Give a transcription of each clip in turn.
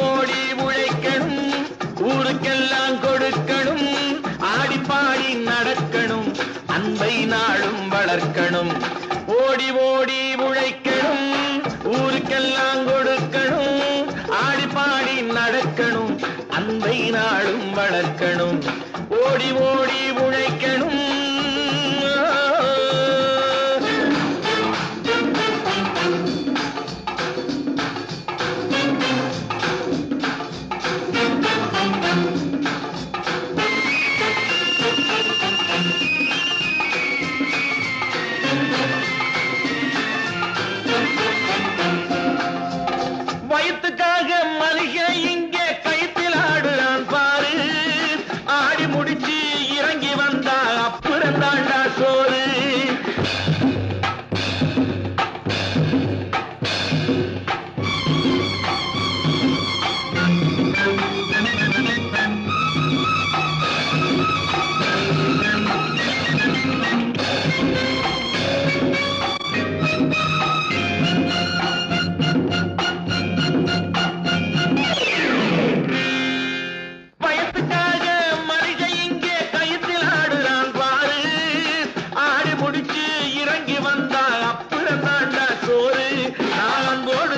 ஓடி உழைக்கணும், ஊருக்கெல்லாம் கொடுக்கணும், ஆடி பாடி நடக்கணும், அன்பை நாளும் வளர்க்கணும். ஓடி ஓடி உழைக்கணும், ஊருக்கெல்லாம் கொடுக்கணும், ஆடி பாடி நடக்கணும், அன்பை நாளும் வளர்க்கணும். ஓடி ஓடி உழைக்கணும். வயிற்றுக்காக மனுஷன் இங்கே கைத்தில் ஆடுறான் பாரு, ஆடி முடிச்சு இறங்கி வந்தா அப்புறம் தாண்டா சோறு.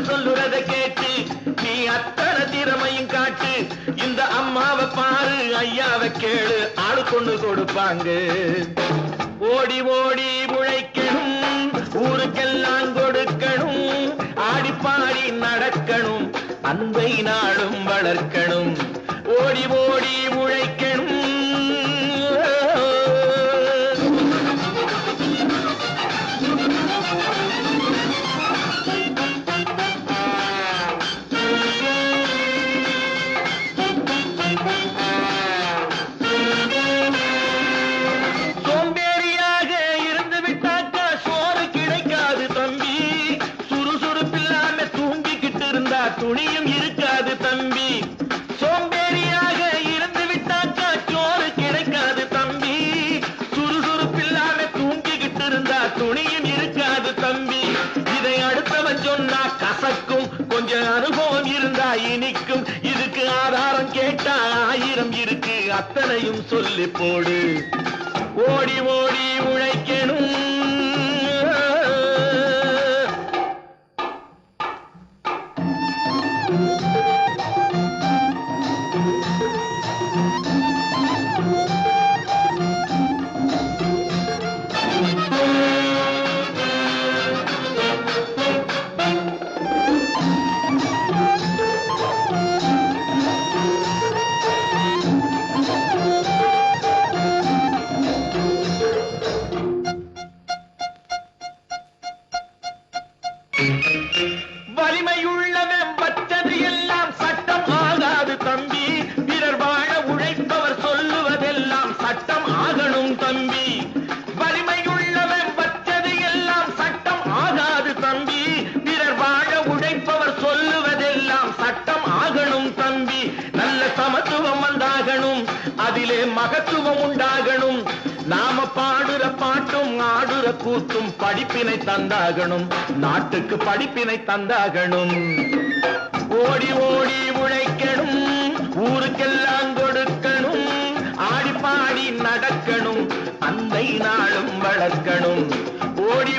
சொல்லுறதை கேட்டு நீ அத்தனை திறமையும் காட்டு. இந்த அம்மாவை பாரு, ஐயாவை கேளு, ஆளு கொண்டு கொடுப்பாங்க. ஓடி ஓடி உழைக்கணும், ஊருக்கெல்லாம் கொடுக்கணும், ஆடி பாடி நடக்கணும், அன்பை நாளும் வளர்க்கணும். ஓடி ஓடி உழைக்கணும். சோம்பேறியாக இருந்து விட்டாக்கா சோறு கிடைக்காது தம்பி, சுறுசுறுப்பில்லாம தூங்கிக்கிட்டு இருந்தா துணியும் இருக்காது தம்பி. சோம்பேறியாக இருந்து விட்டாக்கா சோறு கிடைக்காது தம்பி, சுறுசுறுப்பில்லாம தூங்கிக்கிட்டு இருந்தா துணியும் இருக்காது தம்பி. இதை அடுத்தவன் சொன்னா கசக்கும், கொஞ்சம் அனுபவம் இருந்தா இனிக்கும். இதுக்கு ஆதாரம் கேட்டா 1000 இருக்கு, அத்தனையும் சொல்லி போடு. ஓடி ஓடி உழைக்கணும். வலிமையுள்ளவன் வச்சது எல்லாம் சட்டம் ஆகாது தம்பி, பிறர் வாழ உழைப்பவர் சொல்லுவதெல்லாம் சட்டம் ஆகணும் தம்பி. வலிமையுள்ளவன் வச்சது எல்லாம் சட்டம் ஆகாது தம்பி, பிறர் வாழ உழைப்பவர் சொல்லுவதெல்லாம் சட்டம் ஆகணும் தம்பி. நல்ல சமத்துவம் வந்தாகணும், அதிலே மகத்துவம் உண்டாகணும். நாம பாடுற பாட்டும் ஆடுற கூத்தும் படிப்பினை தந்தாகணும், நாட்டுக்கு படிப்பினை தந்தாகணும். ஓடி ஓடி உழைக்கணும், ஊருக்கெல்லாம் கொடுக்கணும், ஆடி பாடி நடக்கணும், அன்பை நாளும் வளர்க்கணும். ஓடி